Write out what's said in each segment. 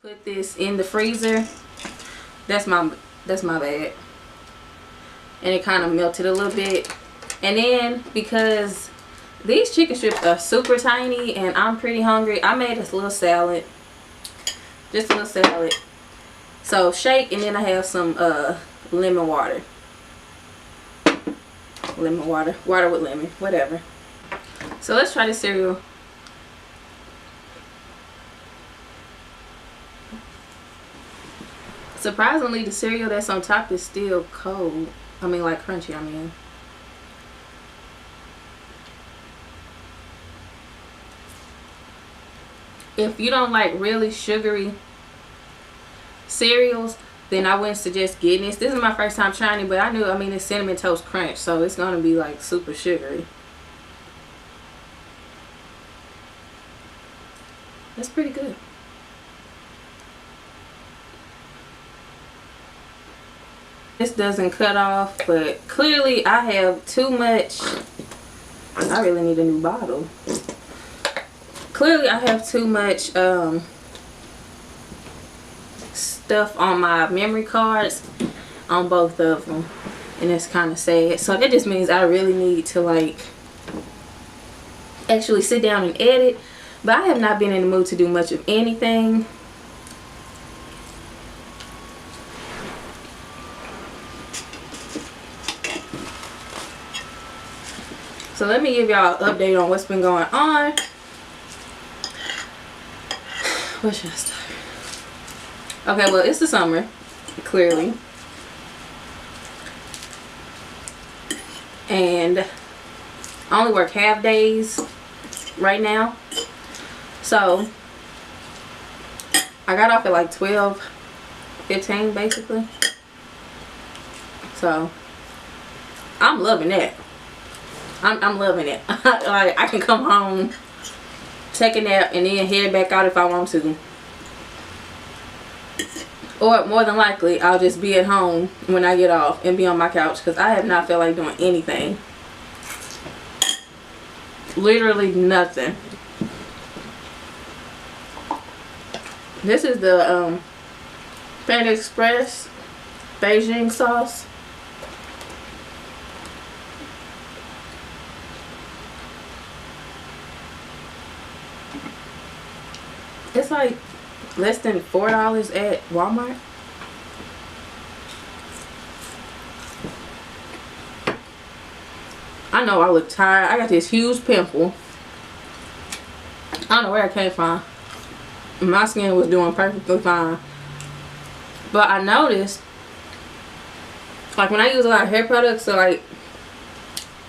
Put this in the freezer. That's my bad. And it kind of melted a little bit. And then because these chicken strips are super tiny and I'm pretty hungry, I made this little salad. Just a little salad. So shake, and then I have some lemon water. Lemon water. Water with lemon. Whatever. So let's try this cereal. Surprisingly, the cereal that's on top is still cold. I mean, like crunchy, I mean. If you don't like really sugary cereals, then I wouldn't suggest getting this. This is my first time trying it, but I mean, it's Cinnamon Toast Crunch, so it's going to be like super sugary. That's pretty good. This doesn't cut off, but clearly I have too much. I really need a new bottle. Clearly I have too much stuff on my memory cards on both of them, and it's kind of sad. So that just means I really need to like actually sit down and edit, but I have not been in the mood to do much of anything. So let me give y'all an update on what's been going on. Where should I start? Okay, well, it's the summer, clearly. And I only work half days right now. So I got off at like 12:15 basically. So I'm loving that. I'm loving it. Like, I can come home, take a nap, and then head back out if I want to. Or more than likely, I'll just be at home when I get off and be on my couch, because I have not felt like doing anything. Literally nothing. This is the Panda Express Beijing sauce. It's like less than $4 at Walmart. I know I look tired. I got this huge pimple. I don't know where it came from. My skin was doing perfectly fine. But I noticed, like when I use a lot of hair products, so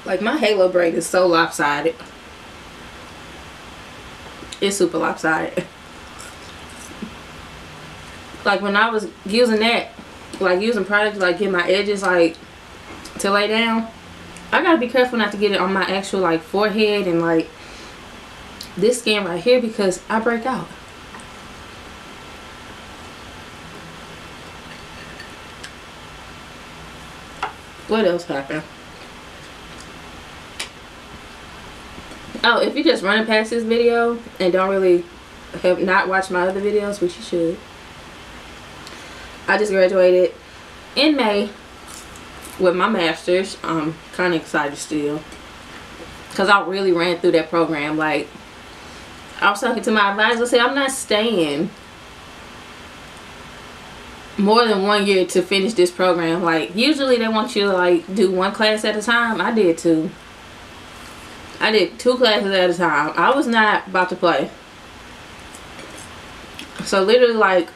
like my halo braid is so lopsided. It's super lopsided. Like when I was using that, like using products like get my edges like to lay down, I gotta be careful not to get it on my actual like forehead and like this skin right here, because I break out. What else happened? Oh, if you're just running past this video and don't really have not watched my other videos, which you should. I just graduated in May with my master's. I'm kind of excited still, because I really ran through that program. Like, I was talking to my advisor, I said I'm not staying more than 1 year to finish this program. Like, usually they want you to like do one class at a time. I did two. I did 2 classes at a time. I was not about to play. So literally like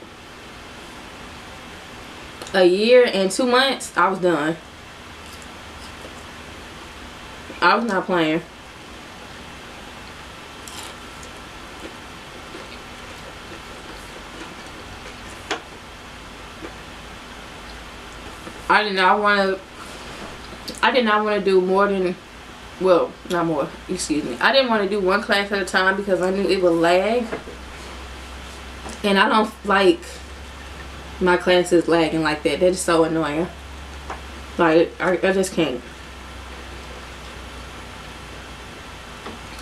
a year and 2 months, I was done. I was not playing. I did not want to do more than, well, not more, excuse me. I didn't want to do one class at a time because I knew it would lag. And I don't like my classes lagging like that. That is so annoying. Like, I just can't.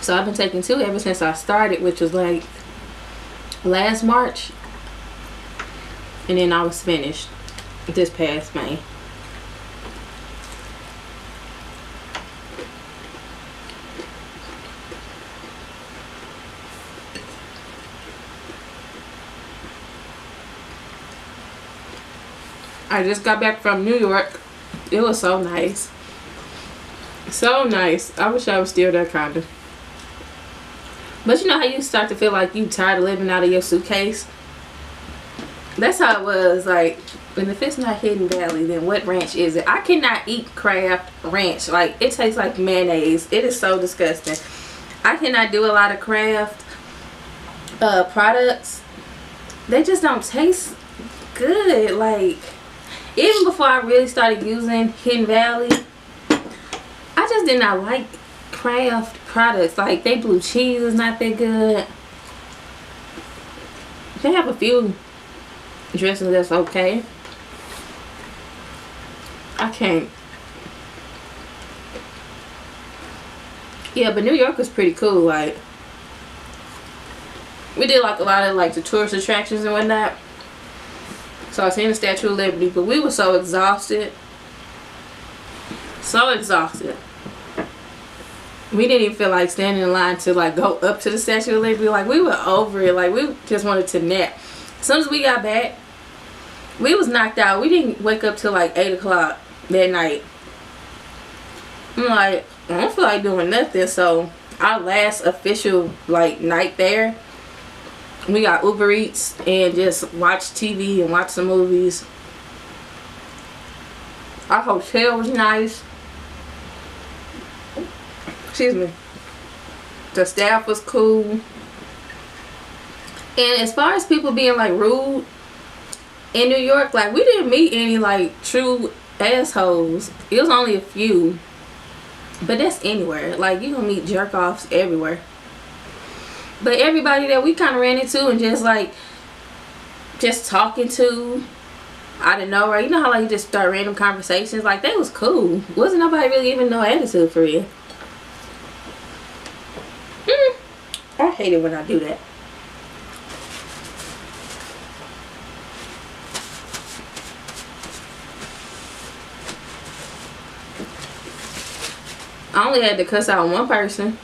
So I've been taking 2 ever since I started, which was like last March. and then I was finished this past May. I just got back from New York. It was so nice. So nice. I wish I was still there, kind of. But you know how you start to feel like you tired of living out of your suitcase? That's how it was. Like, and if it's not Hidden Valley, then what ranch is it? I cannot eat Kraft ranch. Like, it tastes like mayonnaise. It is so disgusting. I cannot do a lot of Kraft products. They just don't taste good. Like, even before I really started using Hidden Valley, I just did not like Kraft products. Like, they blue cheese is not that good. They have a few dressings that's okay. I can't. Yeah, but New York was pretty cool. Like, we did like a lot of like the tourist attractions and whatnot. So I seen the Statue of Liberty, but we were so exhausted. So exhausted. We didn't even feel like standing in line to like go up to the Statue of Liberty. Like, we were over it. Like, we just wanted to nap. As soon as we got back, we was knocked out. We didn't wake up till like 8 o'clock that night. I'm like, I don't feel like doing nothing. So our last official like night there, we got Uber Eats and just watched TV and watched some movies. Our hotel was nice. Excuse me. The staff was cool. And as far as people being like rude in New York, like, we didn't meet any like true assholes. It was only a few. But that's anywhere. Like, you gonna meet jerk offs everywhere. But everybody that we kind of ran into and just like just talking to out of nowhere, you know how like you just start random conversations, like, they was cool. Wasn't nobody really even no attitude for real. I hate it when I do that. I only had to cuss out one person.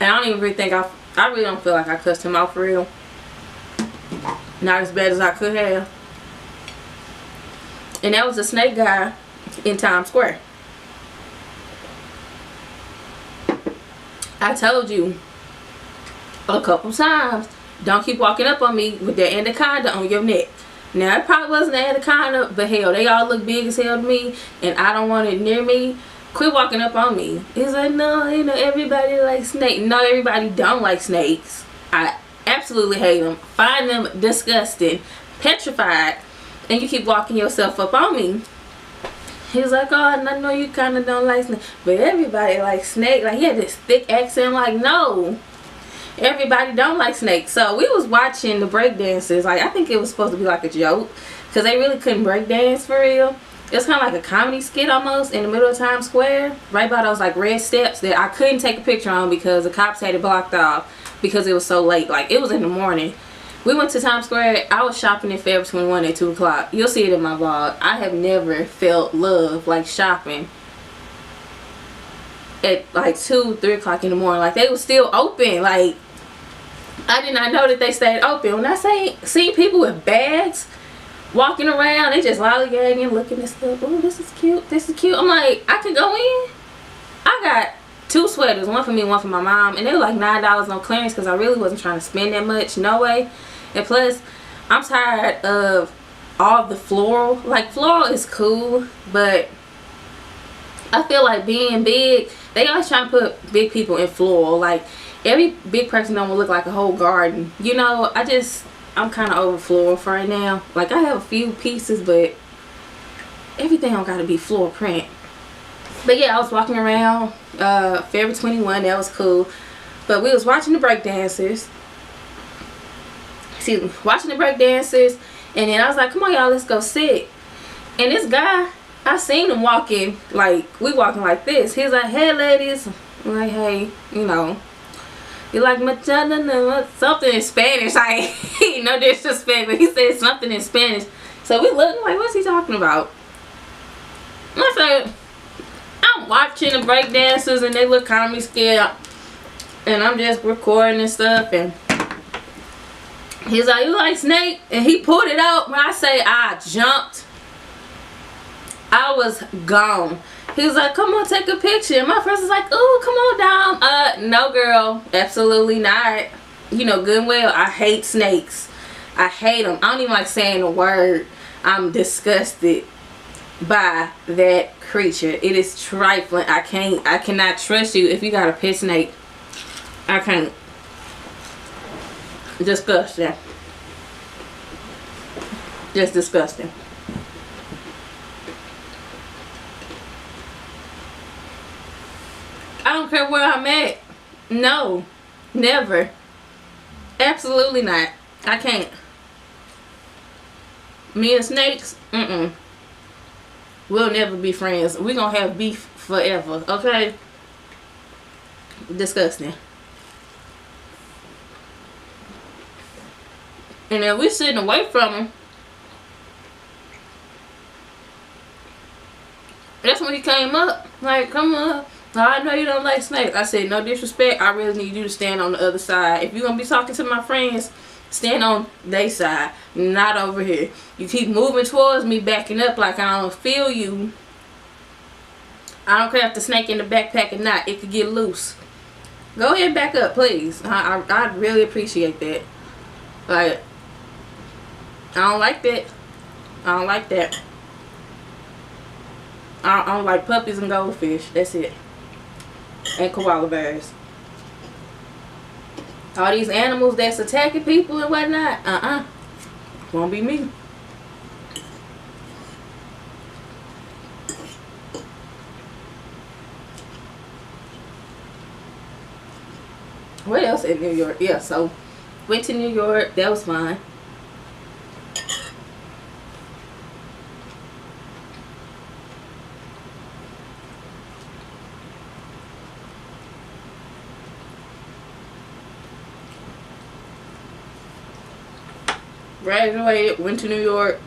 And I don't even really think I really don't feel like I cussed him out for real. Not as bad as I could have. And that was a snake guy in Times Square. I told you a couple times, don't keep walking up on me with that anaconda on your neck. Now, it probably wasn't an anaconda, but hell, they all look big as hell to me, and I don't want it near me. Quit walking up on me. He's like, no, you know, everybody likes snakes. No, everybody don't like snakes. I absolutely hate them. Find them disgusting, petrified, and you keep walking yourself up on me. He was like, oh, I know you kind of don't like snakes, but everybody likes snakes. Like, he had this thick accent, like, no, everybody don't like snakes. So we was watching the break dances. Like, I think it was supposed to be like a joke, because they really couldn't break dance for real. It was kind of like a comedy skit almost in the middle of Times Square, right by those like red steps that I couldn't take a picture on because the cops had it blocked off because it was so late. Like, it was in the morning. We went to Times Square. I was shopping in Forever 21 at 2 o'clock. You'll see it in my vlog. I have never felt love like shopping at like 2, 3 o'clock in the morning. Like, they were still open. Like, I did not know that they stayed open. When I say see people with bags walking around, they just lollygagging, looking at stuff. Oh, this is cute. This is cute. I'm like, I could go in. I got 2 sweaters, one for me, one for my mom, and they were like $9 on clearance because I really wasn't trying to spend that much. No way. And plus, I'm tired of all the floral. Like, floral is cool, but I feel like being big, they always try to put big people in floral. Like, every big person don't look like a whole garden. You know, I'm kind of over floral for right now. Like, I have a few pieces, but everything don't gotta be floral print. But yeah, I was walking around Forever 21. That was cool. But we was watching the break dancers. Excuse me, watching the break dancers, and then I was like, come on y'all, let's go sit. And this guy, I seen him walking, like, we walking like this. He was like, hey ladies. I'm like, hey, you know. He like something in Spanish. Like, no disrespect, but he said something in Spanish. So we looked like, what's he talking about? I said, I'm watching the breakdancers and they look kind of scared, and I'm just recording and stuff. And he's like, you like snake? And he pulled it out. When I say I jumped, I was gone. He was like, come on, take a picture. And my friends was like, oh, come on down. No, girl, absolutely not. You know good and well, I hate snakes. I hate them. I don't even like saying the word. I'm disgusted by that creature. It is trifling. I cannot trust you if you got a pet snake. I can't. Disgusting. Just disgusting. I don't care where I'm at. No. Never. Absolutely not. I can't. Me and snakes, we'll never be friends. We're gonna have beef forever, okay? Disgusting. And then we're sitting away from him. That's when he came up. Like, come on. I know you don't like snakes. I said, no disrespect. I really need you to stand on the other side. If you're going to be talking to my friends, stand on their side. Not over here. You keep moving towards me, backing up like I don't feel you. I don't care if the snake in the backpack or not. It could get loose. Go ahead and back up, please. I'd really appreciate that. Like, I don't like that. I don't like that. I don't like puppies and goldfish. That's it. And koala bears. All these animals that's attacking people and whatnot. Won't be me. What else in New York? Yeah, so went to New York. That was fine. Graduated, went to New York.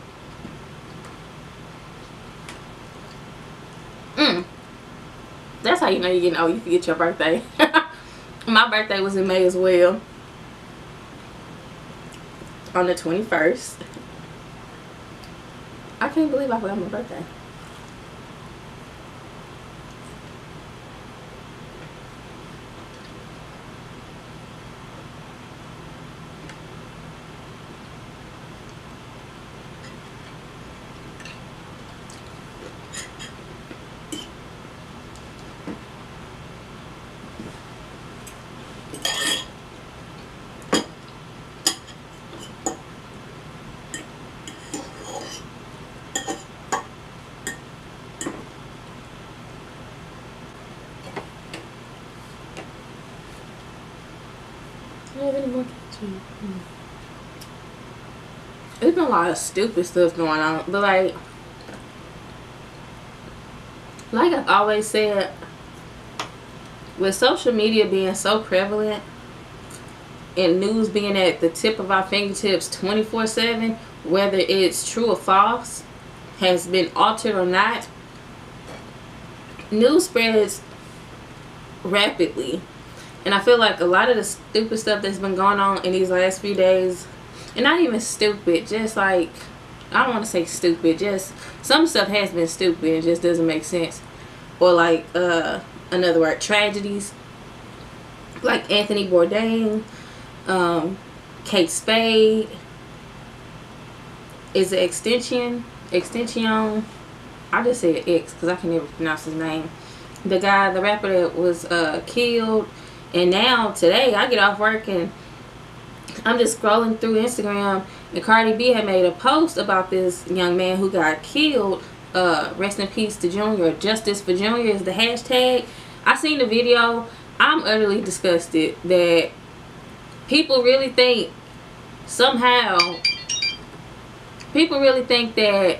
That's how you know you're getting old. You forget your birthday. My birthday was in May as well. On the 21st. I can't believe I forgot my birthday. There's been a lot of stupid stuff going on, but like I've always said, with social media being so prevalent and news being at the tip of our fingertips 24/7, whether it's true or false, has been altered or not, news spreads rapidly. And I feel like a lot of the stupid stuff that's been going on in these last few days, and not even stupid, just like, I don't want to say stupid, just some stuff has been stupid. It just doesn't make sense. Or like, another word, tragedies. Like Anthony Bourdain, Kate Spade, is it Extension? I just said X because I can never pronounce his name. The guy, the rapper that was killed. And now, today, I get off work and I'm just scrolling through Instagram, and Cardi B had made a post about this young man who got killed. Rest in peace to Junior. Justice for Junior is the hashtag. I seen the video. I'm utterly disgusted that people really think that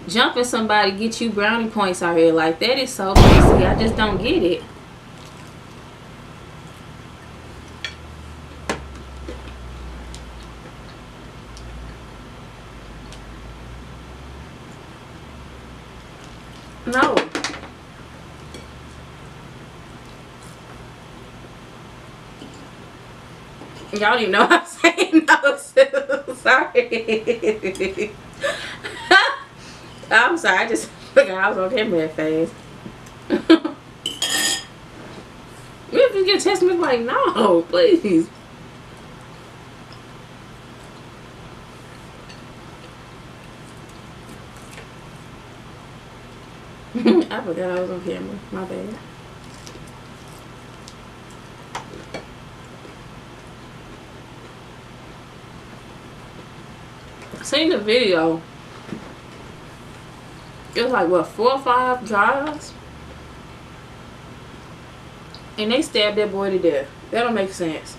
jumping somebody gets you brownie points out here. Like, that is so crazy. I just don't get it. No. Y'all don't even know how I'm saying no. Sorry. I'm sorry. I just forgot I was on camera that fast. If you get text me like, no, please. I forgot I was on camera. My bad. Seen the video. It was like what, 4 or 5 drives, and they stabbed that boy to death. That don't make sense.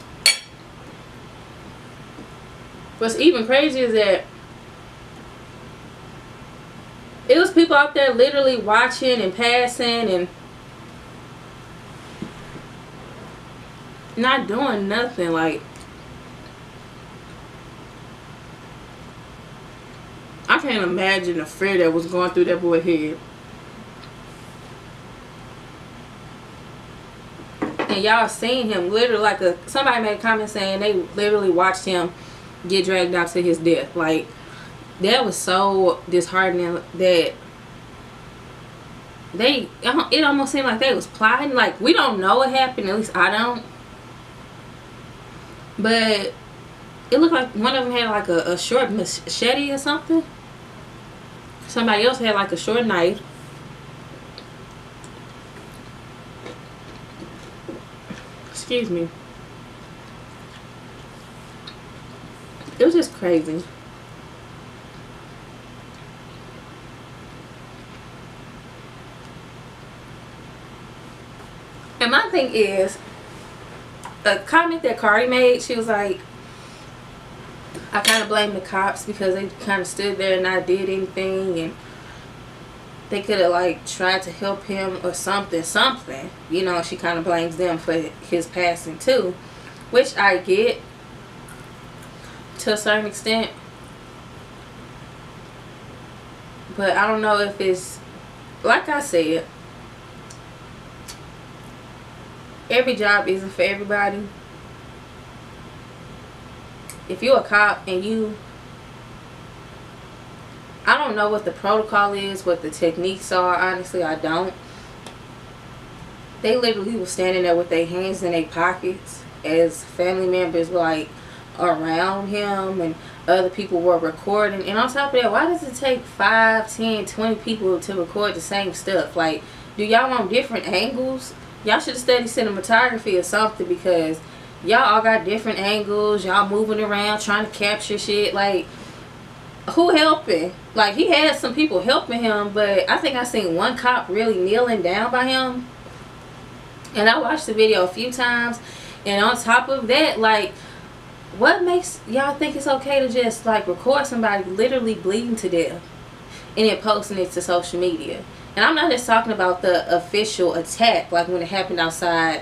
What's even crazy is that it was people out there literally watching and passing and not doing nothing. Like, I can't imagine the fear that was going through that boy's head. And y'all seen him literally, like, somebody made a comment saying they literally watched him get dragged out to his death. Like, that was so disheartening that it almost seemed like they was plotting. Like, we don't know what happened, at least I don't. But it looked like one of them had like a short machete or something. Somebody else had like a short knife. Excuse me. It was just crazy. And my thing is, a comment that Cardi made, she was like, I kind of blame the cops because they kind of stood there and not did anything, and they could have like tried to help him or something. You know, she kind of blames them for his passing too, which I get to a certain extent. But I don't know if it's, like I said, every job isn't for everybody. If you're a cop and I don't know what the protocol is, what the techniques are. Honestly, I don't. They literally were standing there with their hands in their pockets as family members were like around him and other people were recording. And on top of that, why does it take 5, 10, 20 people to record the same stuff? Like, do y'all want different angles? Y'all should have studied cinematography or something, because y'all all got different angles. Y'all moving around trying to capture shit. Like, who helping? Like, he had some people helping him, but I think I seen one cop really kneeling down by him. And I watched the video a few times. And on top of that, like, what makes y'all think it's okay to just like record somebody literally bleeding to death and then posting it to social media? And I'm not just talking about the official attack, like when it happened outside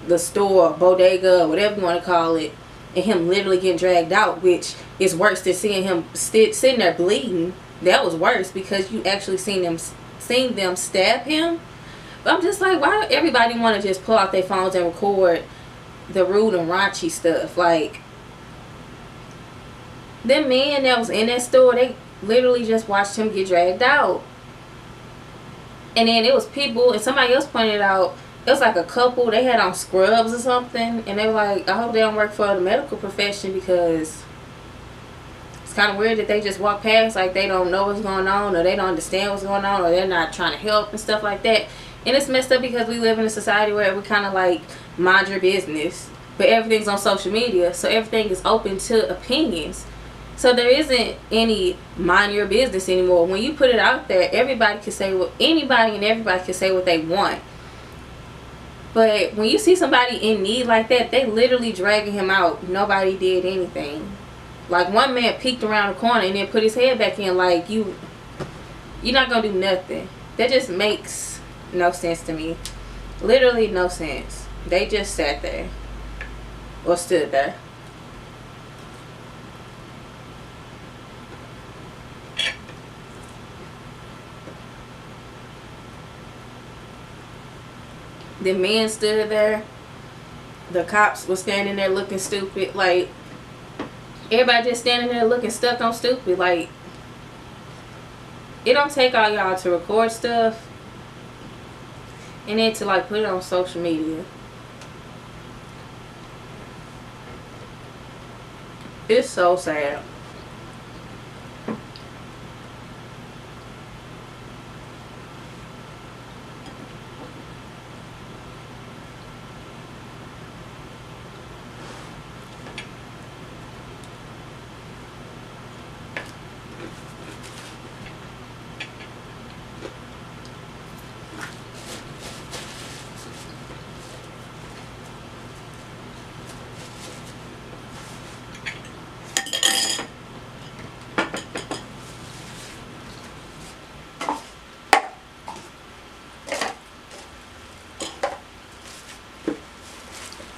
the store, bodega, whatever you want to call it, and him literally getting dragged out, which is worse than seeing him sitting there bleeding. That was worse because you actually seen them stab him. But I'm just like, why do everybody want to just pull out their phones and record the rude and raunchy stuff? Like, them men that was in that store, they literally just watched him get dragged out. And then it was people, and somebody else pointed out, it was like a couple, they had on scrubs or something, and they were like, I hope they don't work for the medical profession, because it's kind of weird that they just walk past like they don't know what's going on, or they don't understand what's going on, or they're not trying to help and stuff like that. And it's messed up because we live in a society where we kind of like mind your business, but everything's on social media, so everything is open to opinions. So there isn't any mind your business anymore. When you put it out there, everybody can say what, anybody and everybody can say what they want. But when you see somebody in need like that, they literally dragging him out. Nobody did anything. Like, one man peeked around the corner and then put his head back in. Like, you're not gonna do nothing. That just makes no sense to me. Literally no sense. They just sat there or stood there. The men stood there. The cops were standing there looking stupid. Like, everybody just standing there looking stuck on stupid. Like, it don't take all y'all to record stuff and then to like put it on social media. It's so sad.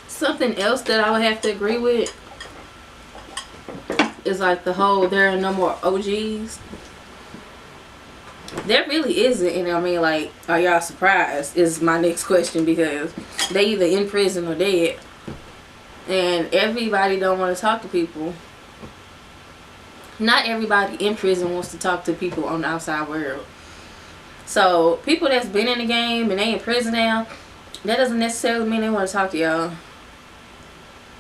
Something else that I would have to agree with is like the whole there are no more OGs. There really isn't, and I mean, like, are y'all surprised is my next question, because they either in prison or dead, and everybody don't want to talk to people. Not everybody in prison wants to talk to people on the outside world. So people that's been in the game and they in prison now, that doesn't necessarily mean they want to talk to y'all,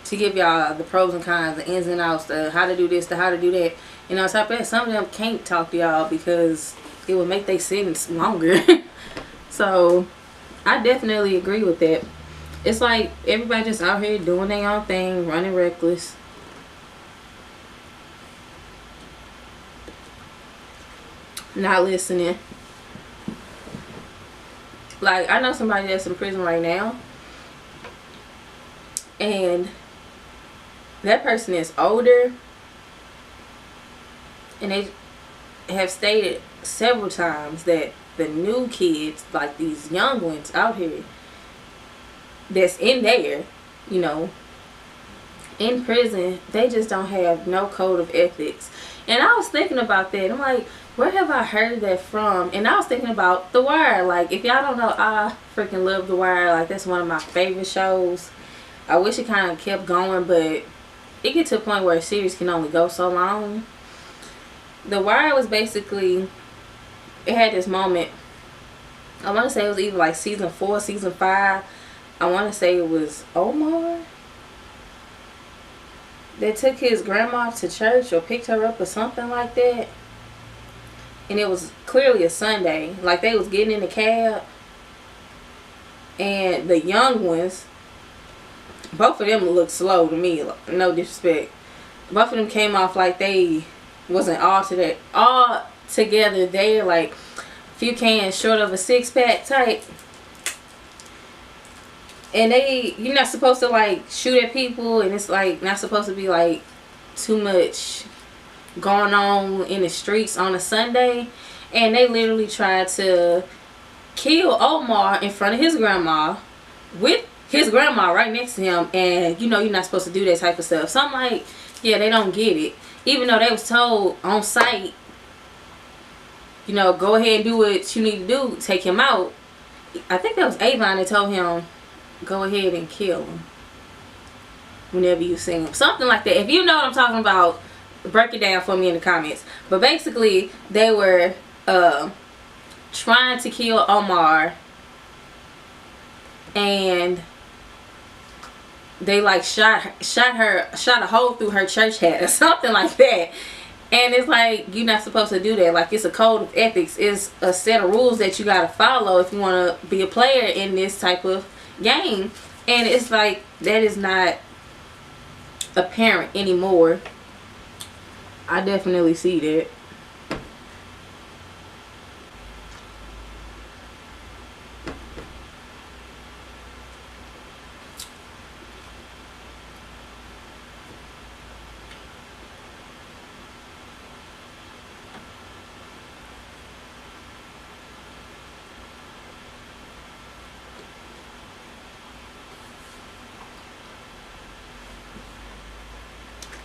to give y'all the pros and cons, the ins and outs, the how to do this, the how to do that. And on top of that, some of them can't talk to y'all because it would make their sentence longer. So I definitely agree with that. It's like everybody just out here doing their own thing, running reckless. Not listening. Like, I know somebody that's in prison right now, and that person is older, and they have stated several times that the new kids, like these young ones out here that's in there, you know, in prison, they just don't have no code of ethics. And I was thinking about that. I'm like, where have I heard that from? And I was thinking about The Wire. Like, if y'all don't know, I freaking love The Wire. Like, that's one of my favorite shows. I wish it kind of kept going, but it gets to a point where a series can only go so long. The Wire was basically, it had this moment, I want to say it was either like season 4, season 5. I want to say it was Omar that took his grandma to church or picked her up or something like that. And it was clearly a Sunday. Like, they was getting in the cab, and the young ones, both of them looked slow to me, no disrespect. Both of them came off like they wasn't all together there, like a few cans short of a 6-pack type. And you're not supposed to like shoot at people, and it's like not supposed to be like too much going on in the streets on a Sunday. And they literally tried to kill Omar in front of his grandma, with his grandma right next to him. And you know, you're not supposed to do that type of stuff. So I'm like, yeah, they don't get it. Even though they was told on site, you know, go ahead and do what you need to do, take him out. I think that was Avon that told him, go ahead and kill him whenever you see him. Something like that. If you know what I'm talking about, break it down for me in the comments. But basically, they were trying to kill Omar, and they like shot a hole through her church hat or something like that. And it's like, you're not supposed to do that. Like, it's a code of ethics. It's a set of rules that you gotta follow if you want to be a player in this type of game. And it's like, that is not apparent anymore. I definitely see that.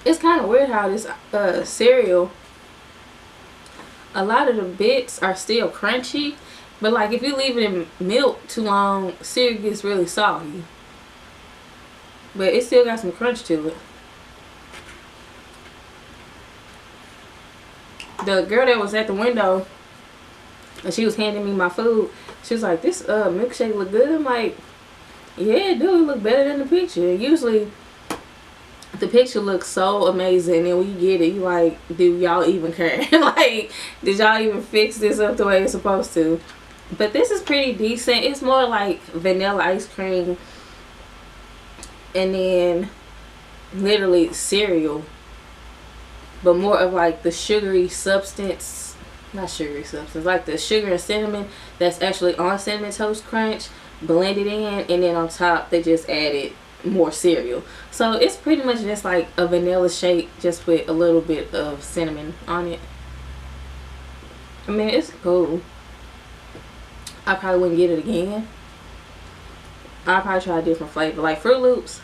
It's kind of weird how this cereal, a lot of the bits are still crunchy, But like if you leave it in milk too long, cereal gets really soggy. But it still got some crunch to it. The girl that was at the window, and she was handing me my food, she was like, this milkshake look good. I'm like, yeah, it do. It look better than the picture. Usually the picture looks so amazing, and when you get it, you like, do y'all even care? Like, did y'all even fix this up the way it's supposed to? But this is pretty decent. It's more like vanilla ice cream and then literally cereal, but more of like the sugary substance, not sugary substance, like the sugar and cinnamon that's actually on Cinnamon Toast Crunch blended in, and then on top they just added more cereal. So it's pretty much just like a vanilla shake, just with a little bit of cinnamon on it. I mean, it's cool. I probably wouldn't get it again. I'll probably try a different flavor. Like Fruit Loops,